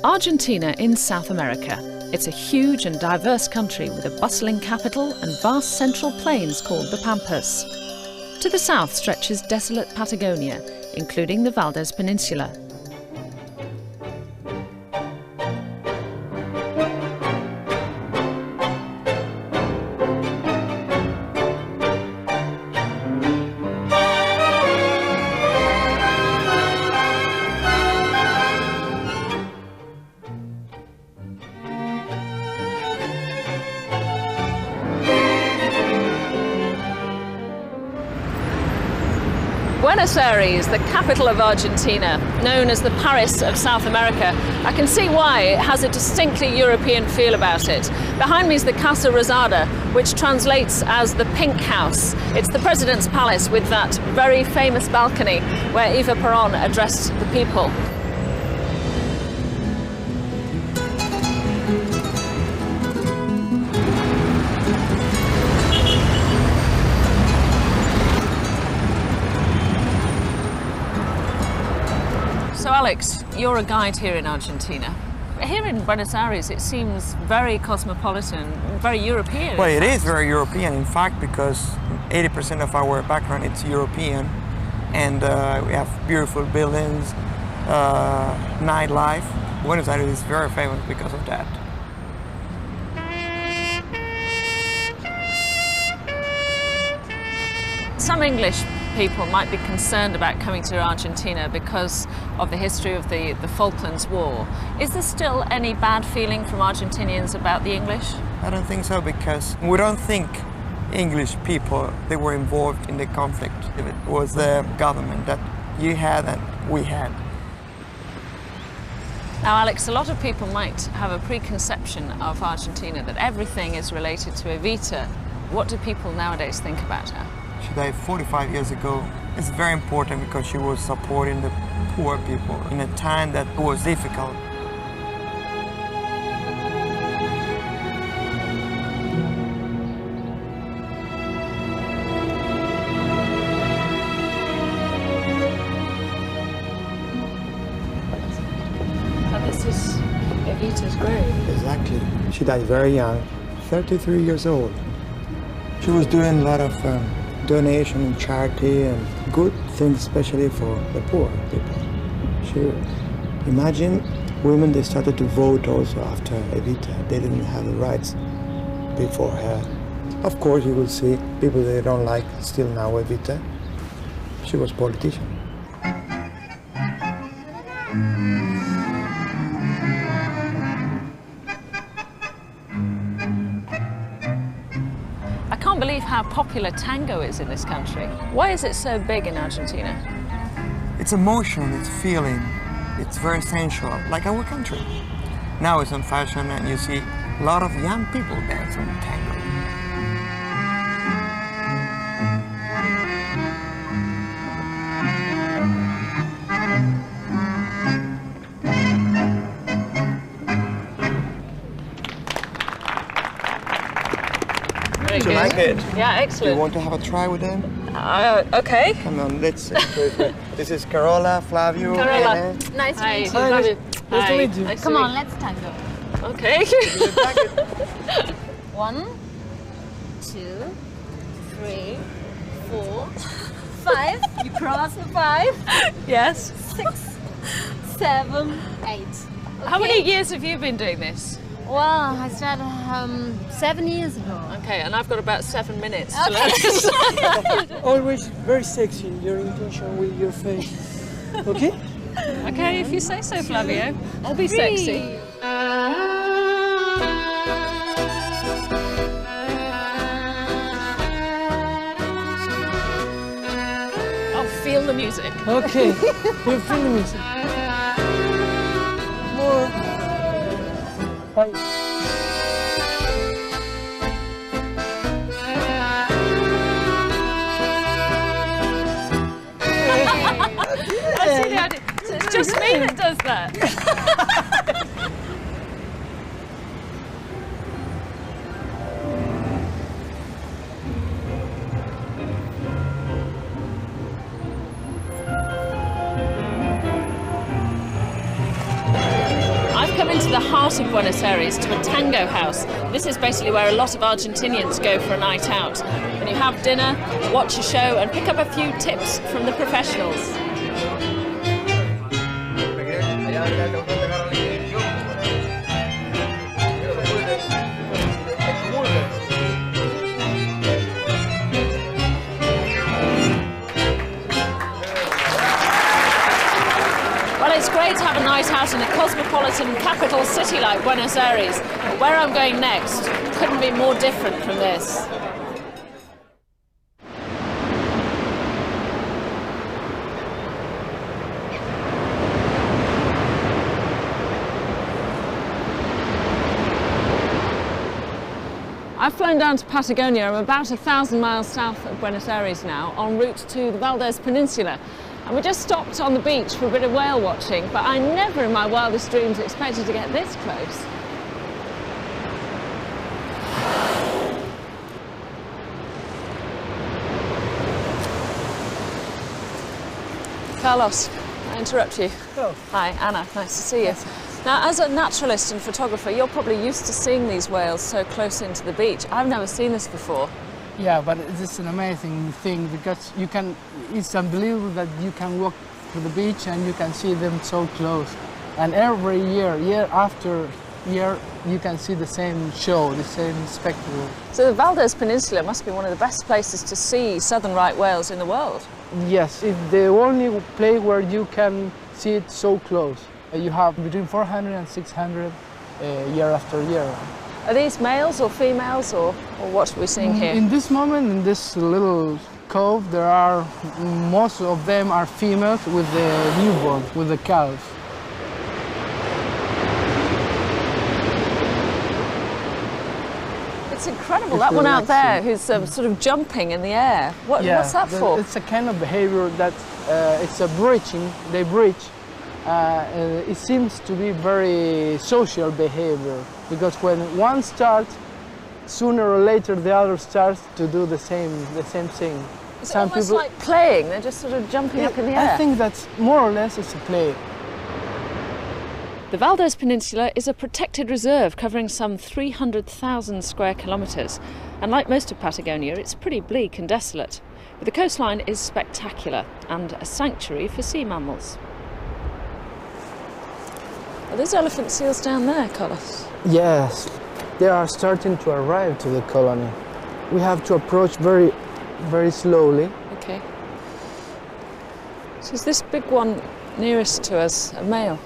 Argentina in South America. It's a huge and diverse country with a bustling capital and vast central plains called the Pampas. To the south stretches desolate Patagonia, including the Valdez Peninsula. Buenos Aires, the capital of Argentina, known as the Paris of South America. I can see why it has a distinctly European feel about it. Behind me is the Casa Rosada, which translates as the Pink House. It's the president's palace with that very famous balcony where Eva Perón addressed the people. So Alex, you're a guide here in Argentina. Here in Buenos Aires it seems very cosmopolitan, very European. Well, it is very European in fact, because 80% of our background is European, and we have beautiful buildings, nightlife. Buenos Aires is very famous because of that. Some English people might be concerned about coming to Argentina because of the history of the Falklands War. Is there still any bad feeling from Argentinians about the English? I don't think so, because we don't think English people, they were involved in the conflict. It was the government that you had and we had. Now Alex, a lot of people might have a preconception of Argentina that everything is related to Evita. What do people nowadays think about her? She died 45 years ago. It's very important because she was supporting the poor people in a time that was difficult. And this is Evita's grave. Exactly. She died very young, 33 years old. She was doing a lot of donation and charity and good things, especially for the poor people. Imagine women, they started to vote also after Evita. They didn't have the rights before her. Of course, you will see people they don't like still now Evita. She was a politician. I can't believe how popular tango is in this country. Why is it so big in Argentina? It's emotion, it's feeling, it's very sensual, like our country. Now it's in fashion and you see a lot of young people dancing tango. Very Do you good. like it? Yeah, Do excellent. you want to have a try with them? Okay. Come on, let's. This is Carola, Flavio. Carola. Helene. Nice to Hi. meet you. Hi, nice to meet you. Nice to Come meet on, let's tango. you. Okay. 1, 2, 3, 4, 5. You cross the 5. Yes. 6, 7, 8. How many years have you been doing this? Well, I started 7 years ago. Okay, and I've got about 7 minutes to learn. Always very sexy in your intention with your face. Okay? Okay, if you say so, Flavio. I'll be sexy. I'll feel the music. Okay. You're feeling music. More. Bye. I see the idea. So it's just me that does that. into the heart of Buenos Aires to a tango house. This is basically where a lot of Argentinians go for a night out. And you have dinner, watch a show and pick up a few tips from the professionals. It's great to have a night out in a cosmopolitan capital city like Buenos Aires. But where I'm going next couldn't be more different from this. I've flown down to Patagonia. I'm about 1,000 miles south of Buenos Aires now, en route to the Valdez Peninsula. And we just stopped on the beach for a bit of whale watching, but I never in my wildest dreams expected to get this close. Carlos, I interrupt you. Oh. Hi, Anna, nice to see you. Yes. Now, as a naturalist and photographer, you're probably used to seeing these whales so close into the beach. I've never seen this before. Yeah, but it's an amazing thing because it's unbelievable that you can walk to the beach and you can see them so close. And every year after year, you can see the same show, the same spectacle. So the Valdez Peninsula must be one of the best places to see southern right whales in the world. Yes, it's the only place where you can see it so close. You have between 400 and 600 year after year. Are these males or females or what are we seeing here? In this moment, in this little cove, most of them are females with the newborns, with the calves. It's incredible, that one out there who's sort of jumping in the air. What's that for? It's a kind of behavior that it's a breaching, they breach. It seems to be very social behavior because when one starts, sooner or later the other starts to do the same thing. It's almost like playing, they're just sort of jumping up in the air. I think that's more or less it's a play. The Valdez Peninsula is a protected reserve covering some 300,000 square kilometres. And like most of Patagonia, it's pretty bleak and desolate. But the coastline is spectacular and a sanctuary for sea mammals. Are those elephant seals down there, Carlos? Yes, they are starting to arrive to the colony. We have to approach very, very slowly. Okay. So is this big one nearest to us a male?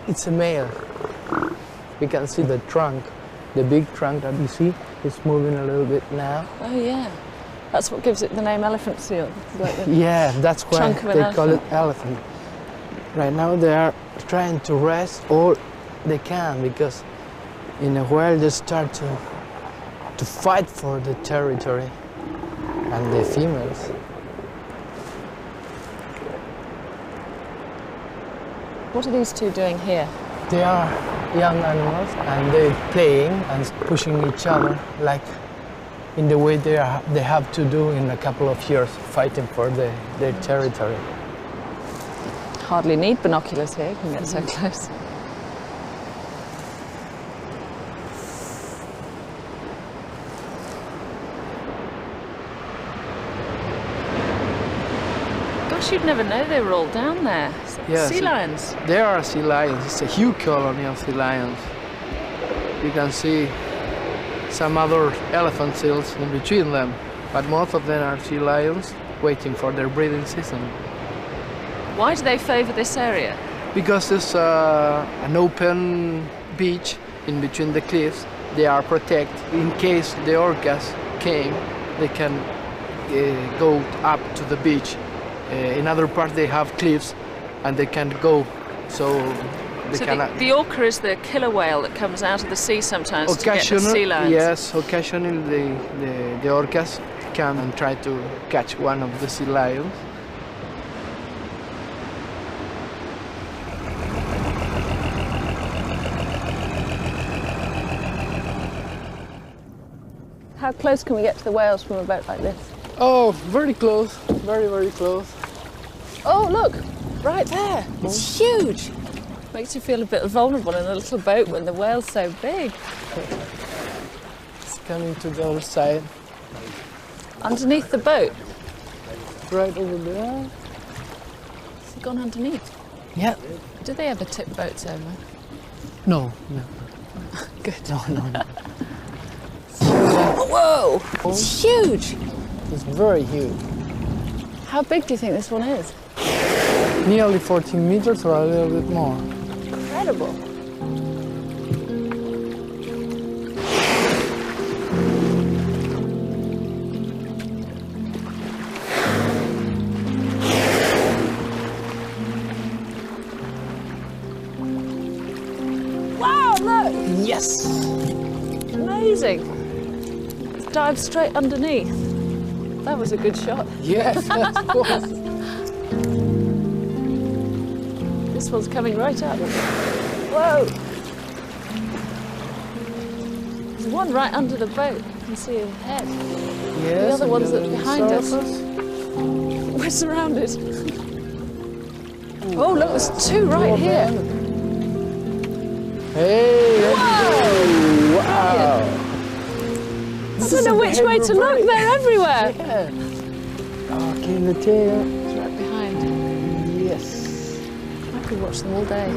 It's a male. We can see the trunk, the big trunk that you see is moving a little bit now. Oh yeah, that's what gives it the name elephant seal. Like the yeah, that's why they call it elephant. Right now they are trying to rest, or they can, because in a while they start to fight for the territory, and the females. What are these two doing here? They are young animals and they're playing and pushing each other like in the way they have to do in a couple of years, fighting for their territory. Hardly need binoculars here, you can get so close. Gosh, you'd never know they were all down there. Yes, sea lions. There are sea lions. It's a huge colony of sea lions. You can see some other elephant seals in between them, but most of them are sea lions waiting for their breeding season. Why do they favour this area? Because it's an open beach in between the cliffs. They are protected. In case the orcas came, they can go up to the beach. In other parts they have cliffs and they can't go, so they cannot. The orca is the killer whale that comes out of the sea sometimes to get the sea lions. Yes, occasionally the orcas come and try to catch one of the sea lions. How close can we get to the whales from a boat like this? Oh, very close, very, very close. Oh, look, right there. It's huge. Makes you feel a bit vulnerable in a little boat when the whale's so big. It's coming to the other side. Underneath the boat? Right over there. Has it gone underneath? Yeah. Do they ever tip boats over? No, no. Good. No, no, no. Whoa! It's huge! It's very huge. How big do you think this one is? Nearly 14 meters or a little bit more. Incredible. Wow, look! Yes! Amazing. It's dived straight underneath. That was a good shot. Yes, of course. This one's coming right up. Whoa! There's one right under the boat. You can see his head. Yes, The other ones that are behind us. surface. We're surrounded. Oh, look, there's two right here. Hey! Whoa! Wow! I don't know which way to look. They're everywhere. Yeah. Okay, the tail. It's right behind. Yes. I could watch them all day.